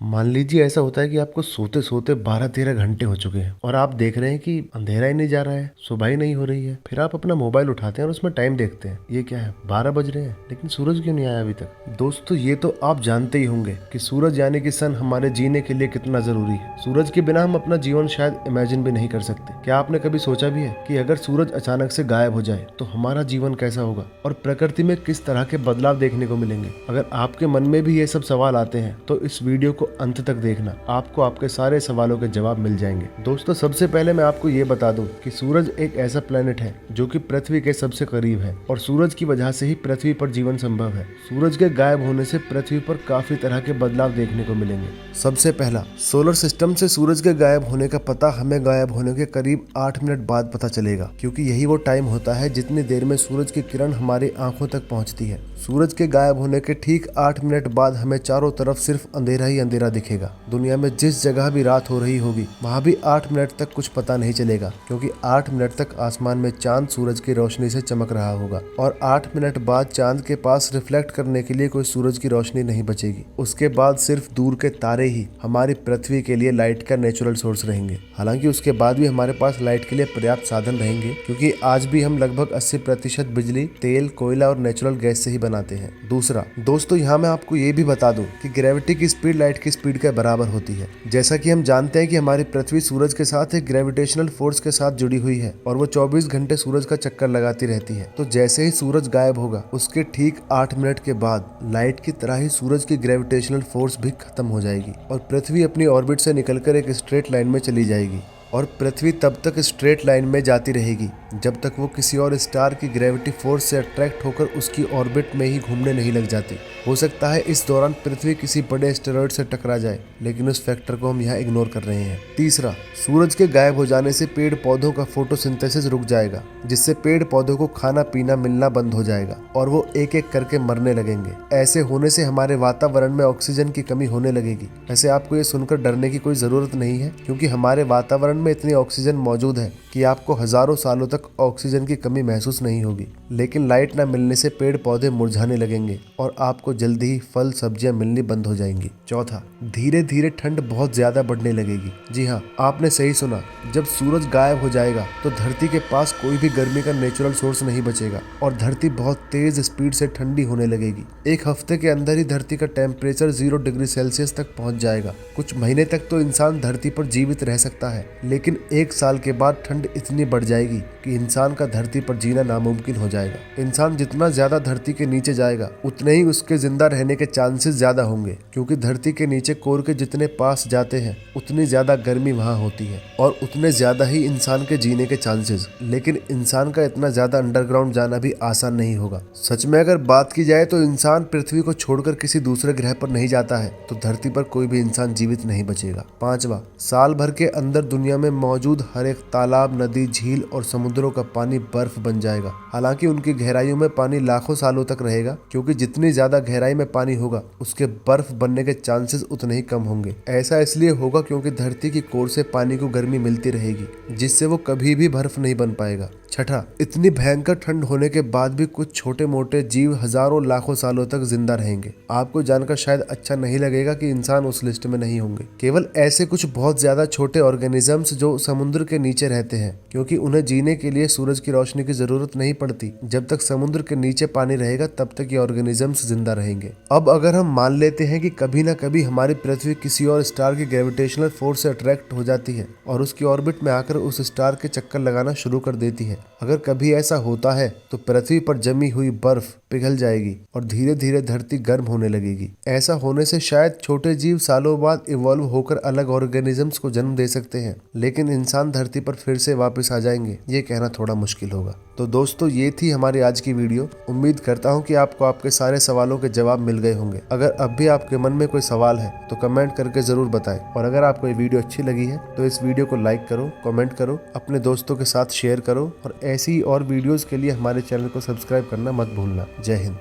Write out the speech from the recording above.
मान लीजिए ऐसा होता है कि आपको सोते सोते 12-13 घंटे हो चुके हैं और आप देख रहे हैं कि अंधेरा ही नहीं जा रहा है, सुबह ही नहीं हो रही है। फिर आप अपना मोबाइल उठाते हैं और उसमें टाइम देखते हैं, ये क्या है, 12 बज रहे हैं, लेकिन सूरज क्यों नहीं आया अभी तक। दोस्तों, ये तो आप जानते ही होंगे कि सूरज यानी कि सन हमारे जीने के लिए कितना जरूरी है। सूरज के बिना हम अपना जीवन शायद इमेजिन भी नहीं कर सकते। क्या आपने कभी सोचा भी है कि अगर सूरज अचानक से गायब हो जाए तो हमारा जीवन कैसा होगा और प्रकृति में किस तरह के बदलाव देखने को मिलेंगे। अगर आपके मन में भी ये सब सवाल आते हैं तो इस वीडियो को अंत तक देखना, आपको आपके सारे सवालों के जवाब मिल जाएंगे। दोस्तों, सबसे पहले मैं आपको ये बता दूं कि सूरज एक ऐसा प्लेनेट है जो कि पृथ्वी के सबसे करीब है और सूरज की वजह से ही पृथ्वी पर जीवन संभव है। सूरज के गायब होने से पृथ्वी पर काफी तरह के बदलाव देखने को मिलेंगे। सबसे पहला, सोलर सिस्टम से सूरज के गायब होने का पता हमें गायब होने के करीब 8 मिनट बाद पता चलेगा, क्योंकि यही वो टाइम होता है जितनी देर में सूरज की किरण हमारी आंखों तक पहुंचती है। सूरज के गायब होने के ठीक 8 मिनट बाद हमें चारों तरफ सिर्फ अंधेरा ही अंधेरा दिखेगा। दुनिया में जिस जगह भी रात हो रही होगी वहां भी 8 मिनट तक कुछ पता नहीं चलेगा, क्योंकि 8 मिनट तक आसमान में चांद सूरज की रोशनी से चमक रहा होगा और 8 मिनट बाद चांद के पास रिफ्लेक्ट करने के लिए कोई सूरज की रोशनी नहीं बचेगी। उसके बाद सिर्फ दूर के तारे ही हमारी पृथ्वी के लिए लाइट का नेचुरल सोर्स रहेंगे। हालांकि उसके बाद भी हमारे पास लाइट के लिए पर्याप्त साधन रहेंगे, क्योंकि आज भी हम लगभग 80% बिजली तेल, कोयला और नेचुरल गैस से ही बनाते हैं। दूसरा, दोस्तों, यहाँ मैं आपको ये भी बता दूं कि ग्रेविटी की स्पीड लाइट की स्पीड के बराबर होती है। जैसा कि हम जानते हैं कि हमारी पृथ्वी सूरज के साथ एक ग्रेविटेशनल फोर्स के साथ जुड़ी हुई है और वो 24 घंटे सूरज का चक्कर लगाती रहती है। तो जैसे ही सूरज गायब होगा उसके ठीक 8 मिनट के बाद लाइट की तरह ही सूरज की ग्रेविटेशनल फोर्स भी खत्म हो जाएगी और पृथ्वी अपनी ऑर्बिट से निकलकर एक स्ट्रेट लाइन में चली जाएगी। और पृथ्वी तब तक स्ट्रेट लाइन में जाती रहेगी जब तक वो किसी और स्टार की ग्रेविटी फोर्स से अट्रैक्ट होकर उसकी ऑर्बिट में ही घूमने नहीं लग जाती। हो सकता है इस दौरान पृथ्वी किसी बड़े एस्टेरॉयड से टकरा जाए, लेकिन उस फैक्टर को हम यहाँ इग्नोर कर रहे हैं। तीसरा, सूरज के गायब हो जाने से पेड़ पौधों का फोटोसिंथेसिस रुक जाएगा, जिससे पेड़ पौधों को खाना पीना मिलना बंद हो जाएगा और वो एक एक करके मरने लगेंगे। ऐसे होने से हमारे वातावरण में ऑक्सीजन की कमी होने लगेगी। वैसे आपको ये सुनकर डरने की कोई जरूरत नहीं है, क्योंकि हमारे वातावरण में इतनी ऑक्सीजन मौजूद है कि आपको हजारों सालों तक ऑक्सीजन की कमी महसूस नहीं होगी। लेकिन लाइट न मिलने से पेड़ पौधे मुरझाने लगेंगे और आपको जल्दी ही फल सब्जियां मिलनी बंद हो जाएंगी। चौथा, धीरे धीरे ठंड बहुत ज्यादा बढ़ने लगेगी। जी हाँ, आपने सही सुना, जब सूरज गायब हो जाएगा तो धरती के पास कोई भी गर्मी का नेचुरल सोर्स नहीं बचेगा और धरती बहुत तेज स्पीड से ठंडी होने लगेगी। एक हफ्ते के अंदर ही धरती का टेम्परेचर 0 डिग्री सेल्सियस तक पहुंच जाएगा। कुछ महीने तक तो इंसान धरती पर जीवित रह सकता है, लेकिन 1 साल के बाद ठंड इतनी बढ़ जाएगी कि इंसान का धरती पर जीना नामुमकिन हो जाएगा। इंसान जितना ज्यादा धरती के नीचे जाएगा उतने ही उसके जिंदा रहने के चांसेस ज्यादा होंगे, क्योंकि धरती के नीचे कोर के जितने पास जाते हैं उतनी ज्यादा गर्मी वहां होती है और उतने ज्यादा ही इंसान के जीने के चांसेस। लेकिन इंसान का इतना ज्यादा अंडरग्राउंड जाना भी आसान नहीं होगा। सच में अगर बात की जाए तो इंसान पृथ्वी को छोड़कर किसी दूसरे ग्रह पर नहीं जाता है तो धरती पर कोई भी इंसान जीवित नहीं बचेगा। पांचवा, साल भर के अंदर दुनिया में मौजूद हर एक तालाब, नदी, झील और समुद्रों का पानी बर्फ बन जाएगा। हालांकि उनकी गहराइयों में पानी लाखों सालों तक रहेगा, क्योंकि जितनी ज्यादा गहराई में पानी होगा उसके बर्फ बनने के चांसेस उतने ही कम होंगे। ऐसा इसलिए होगा क्योंकि धरती की कोर से पानी को गर्मी मिलती रहेगी, जिससे वो कभी भी बर्फ नहीं बन पाएगा। छठा, इतनी भयंकर ठंड होने के बाद भी कुछ छोटे मोटे जीव हजारों लाखों सालों तक जिंदा रहेंगे। आपको जानकर शायद अच्छा नहीं लगेगा कि इंसान उस लिस्ट में नहीं होंगे। केवल ऐसे कुछ बहुत ज्यादा छोटे ऑर्गेनिजम्स जो समुद्र के नीचे रहते हैं, क्योंकि उन्हें जीने के लिए सूरज की रोशनी की जरूरत नहीं पड़ती। जब तक समुद्र के नीचे पानी रहेगा तब तक ये ऑर्गेनिजम्स जिंदा रहेंगे। अब अगर हम मान लेते हैं कि कभी ना कभी हमारी पृथ्वी किसी और स्टार की ग्रेविटेशनल फोर्स से अट्रैक्ट हो जाती है और उसकी ऑर्बिट में आकर उस स्टार के चक्कर लगाना शुरू कर देती है। अगर कभी ऐसा होता है तो पृथ्वी पर जमी हुई बर्फ पिघल जाएगी और धीरे धीरे धरती गर्म होने लगेगी। ऐसा होने से शायद छोटे जीव सालों बाद इवॉल्व होकर अलग ऑर्गेनिजम्स को जन्म दे सकते हैं, लेकिन इंसान धरती पर फिर से वापस आ जाएंगे, ये कहना थोड़ा मुश्किल होगा। तो दोस्तों, ये थी हमारी आज की वीडियो। उम्मीद करता हूँ कि आपको आपके सारे सवालों के जवाब मिल गए होंगे। अगर अब भी आपके मन में कोई सवाल है तो कमेंट करके जरूर बताएं, और अगर आपको ये वीडियो अच्छी लगी है तो इस वीडियो को लाइक करो, कमेंट करो, अपने दोस्तों के साथ शेयर करो और ऐसी और वीडियोस के लिए हमारे चैनल को सब्सक्राइब करना मत भूलना। जय हिंद।